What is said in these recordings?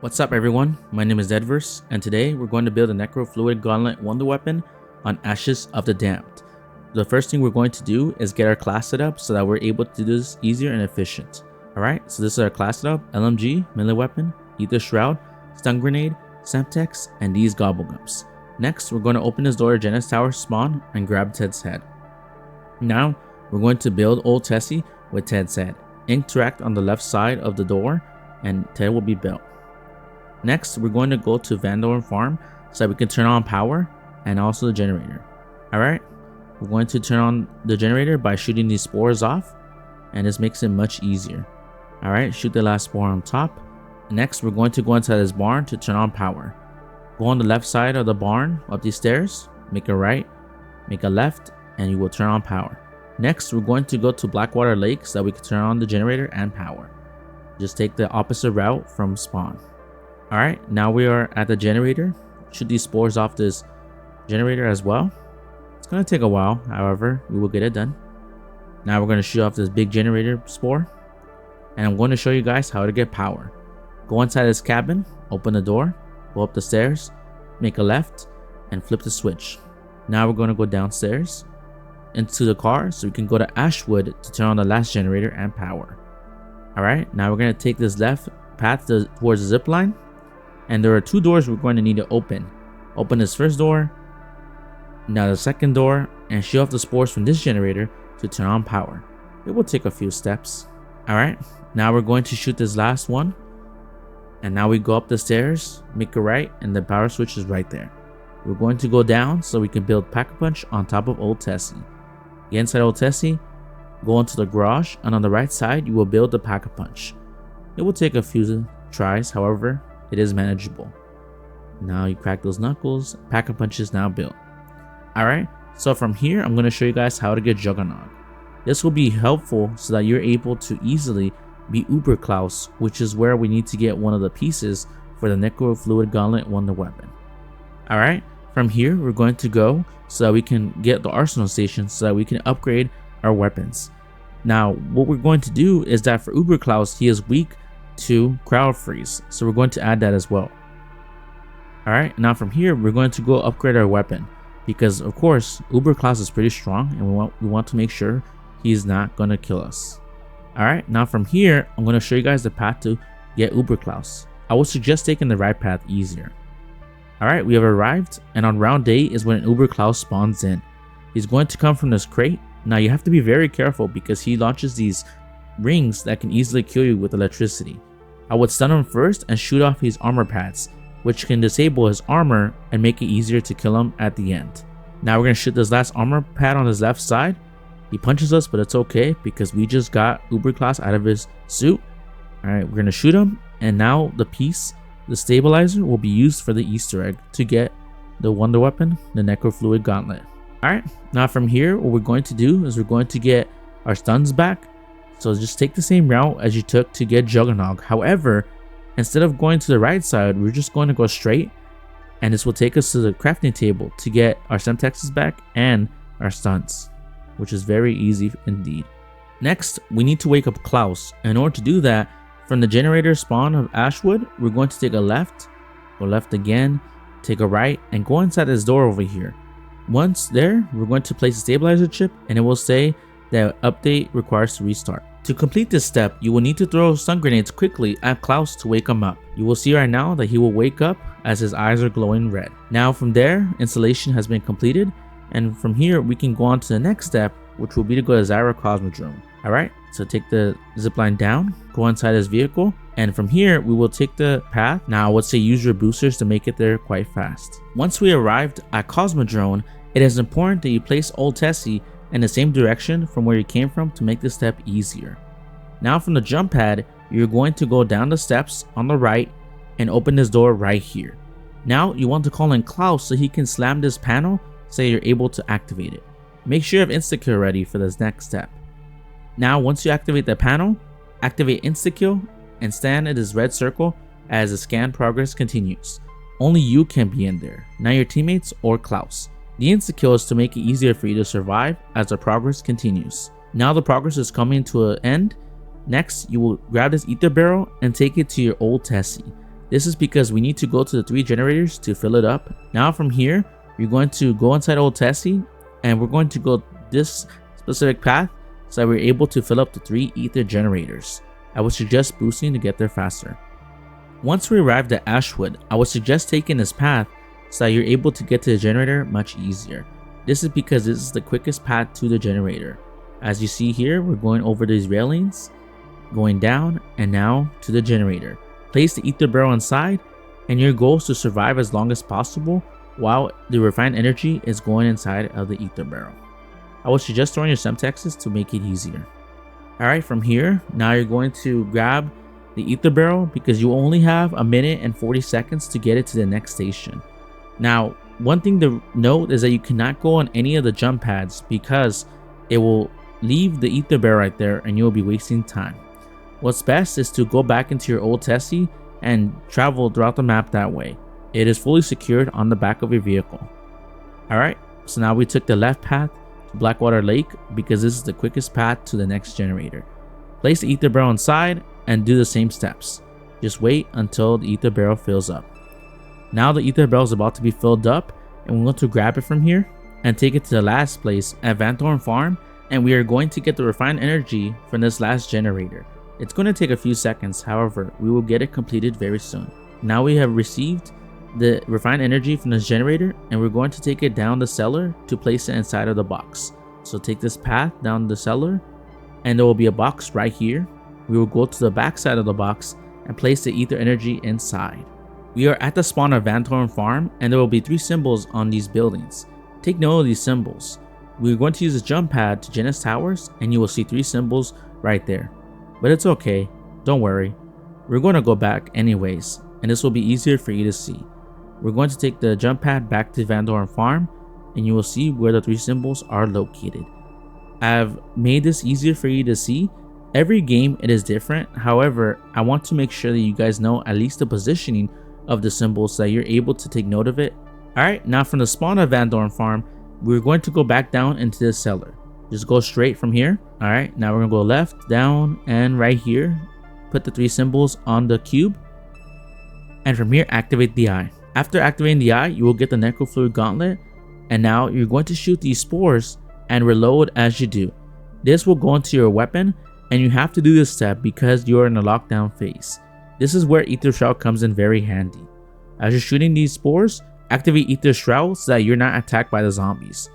What's up everyone, my name is DeadVerse, and today we're going to build a Necrofluid Gauntlet wonder weapon on Ashes of the Damned. The first thing we're going to do is get our class set up so that we're able to do this easier and efficient. Alright, so this is our class setup: LMG, melee weapon, Aether Shroud, stun grenade, Semtex, and these gobblegums. Next, we're going to open this door to Genesis Tower spawn and grab Ted's head. Now, we're going to build Old Tessie with Ted's head. Interact on the left side of the door and Ted will be built. Next, we're going to go to Vandal Farm so that we can turn on power and also the generator. Alright, we're going to turn on the generator by shooting these spores off, and this makes it much easier. Alright, shoot the last spore on top. Next, we're going to go inside this barn to turn on power. Go on the left side of the barn up these stairs, make a right, make a left, and you will turn on power. Next, we're going to go to Blackwater Lake so that we can turn on the generator and power. Just take the opposite route from spawn. Alright, now we are at the generator. Shoot these spores off this generator as well. It's going to take a while, however, we will get it done. Now we're going to shoot off this big generator spore. And I'm going to show you guys how to get power. Go inside this cabin, open the door, go up the stairs, make a left, and flip the switch. Now we're going to go downstairs into the car so we can go to Ashwood to turn on the last generator and power. Alright, now we're going to take this left path towards the zip line. And there are two doors we're going to need to open. Open this first door, now the second door, and shoot off the spores from this generator to turn on power. It will take a few steps. Alright, now we're going to shoot this last one. And now we go up the stairs, make a right, and the power switch is right there. We're going to go down so we can build Pack-a-Punch on top of Old Tessie. Get inside Old Tessie, go into the garage, and on the right side you will build the Pack-a-Punch. It will take a few tries, however, it is manageable. Now you crack those knuckles, Pack-a-Punch is now built. Alright, so from here I'm going to show you guys how to get Juggernaut. This will be helpful so that you're able to easily beat Uber Klaus, which is where we need to get one of the pieces for the Necrofluid Gauntlet wonder weapon. Alright, from here we're going to go so that we can get the arsenal station so that we can upgrade our weapons. Now what we're going to do is that for Uber Klaus, he is weak to crowd freeze, so we're going to add that as well. Alright, now from here we're going to go upgrade our weapon because of course Uber Klaus is pretty strong and we want to make sure he's not going to kill us. Alright, now from here I'm going to show you guys the path to get Uber Klaus. I would suggest taking the right path easier. Alright, we have arrived, and on round day is when Uber Klaus spawns in. He's going to come from this crate. Now you have to be very careful because he launches these rings that can easily kill you with electricity. I would stun him first and shoot off his armor pads, which can disable his armor and make it easier to kill him at the end. Now we're going to shoot this last armor pad on his left side. He punches us, but it's okay because we just got Uber Klaus out of his suit. Alright, we're going to shoot him, and now the piece, the stabilizer, will be used for the Easter egg to get the wonder weapon, the Necrofluid Gauntlet. Alright, now from here what we're going to do is we're going to get our stuns back. So just take the same route as you took to get Juggernaut. However, instead of going to the right side, we're just going to go straight, and this will take us to the crafting table to get our Semtexes back and our stuns, which is very easy indeed. Next, we need to wake up Klaus. In order to do that, from the generator spawn of Ashwood, we're going to take a left, go left again, take a right, and go inside this door over here. Once there, we're going to place a stabilizer chip, and it will say that update requires to restart. To complete this step, you will need to throw stun grenades quickly at Klaus to wake him up. You will see right now that he will wake up as his eyes are glowing red. Now from there, installation has been completed, and from here we can go on to the next step, which will be to go to Zyra Cosmodrone. Alright, so take the zipline down, go inside his vehicle, and from here we will take the path. Now I would say use your boosters to make it there quite fast. Once we arrived at Cosmodrone, it is important that you place Old Tessie in the same direction from where you came from to make this step easier. Now from the jump pad, you're going to go down the steps on the right and open this door right here. Now you want to call in Klaus so he can slam this panel so you're able to activate it. Make sure you have insta-kill ready for this next step. Now once you activate the panel, activate insta-kill and stand in this red circle as the scan progress continues. Only you can be in there, not your teammates or Klaus. The insta-kill is to make it easier for you to survive as the progress continues. Now the progress is coming to an end. Next, you will grab this Aether Barrel and take it to your Old Tessie. This is because we need to go to the 3 generators to fill it up. Now from here, you're going to go inside Old Tessie, and we're going to go this specific path so that we're able to fill up the 3 Aether generators. I would suggest boosting to get there faster. Once we arrived at Ashwood, I would suggest taking this path so that you're able to get to the generator much easier. This is because this is the quickest path to the generator. As you see here, we're going over these railings, going down, and now to the generator. Place the Aether Barrel inside, and your goal is to survive as long as possible while the refined energy is going inside of the Aether Barrel. I would suggest throwing your Semtexes to make it easier. Alright, from here, now you're going to grab the Aether Barrel because you only have 1 minute and 40 seconds to get it to the next station. Now, one thing to note is that you cannot go on any of the jump pads because it will leave the Aether Barrel right there and you will be wasting time. What's best is to go back into your Old Tessie and travel throughout the map that way. It is fully secured on the back of your vehicle. Alright, so now we took the left path to Blackwater Lake because this is the quickest path to the next generator. Place the Aether Barrel inside and do the same steps. Just wait until the Aether Barrel fills up. Now the Aether Barrel is about to be filled up, and we're going to grab it from here and take it to the last place at Van Thorn Farm, and we are going to get the refined energy from this last generator. It's going to take a few seconds, however, we will get it completed very soon. Now we have received the refined energy from this generator, and we're going to take it down the cellar to place it inside of the box. So take this path down the cellar, and there will be a box right here. We will go to the back side of the box and place the Aether energy inside. We are at the spawn of Van Thorn Farm, and there will be 3 symbols on these buildings. Take note of these symbols. We're going to use the jump pad to Genesis Towers, and you will see 3 symbols right there. But it's okay, don't worry. We're going to go back anyways, and this will be easier for you to see. We're going to take the jump pad back to Van Thorn Farm, and you will see where the 3 symbols are located. I've made this easier for you to see. Every game it is different, however, I want to make sure that you guys know at least the positioning of the symbols so that you're able to take note of it. Alright, now from the spawn of Van Thorn Farm, we're going to go back down into the cellar. Just go straight from here. Alright, now we're going to go left, down, and right here. Put the 3 symbols on the cube. And from here, activate the eye. After activating the eye, you will get the Necrofluid Gauntlet. And now you're going to shoot these spores and reload as you do. This will go into your weapon, and you have to do this step because you're in a lockdown phase. This is where Aether Shroud comes in very handy. As you're shooting these spores, activate Aether Shroud so that you're not attacked by the zombies.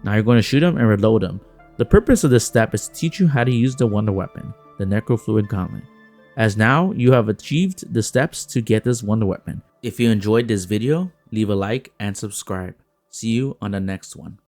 Now you're going to shoot them and reload them. The purpose of this step is to teach you how to use the wonder weapon, the Necrofluid Gauntlet, as now you have achieved the steps to get this wonder weapon. If you enjoyed this video, leave a like and subscribe. See you on the next one.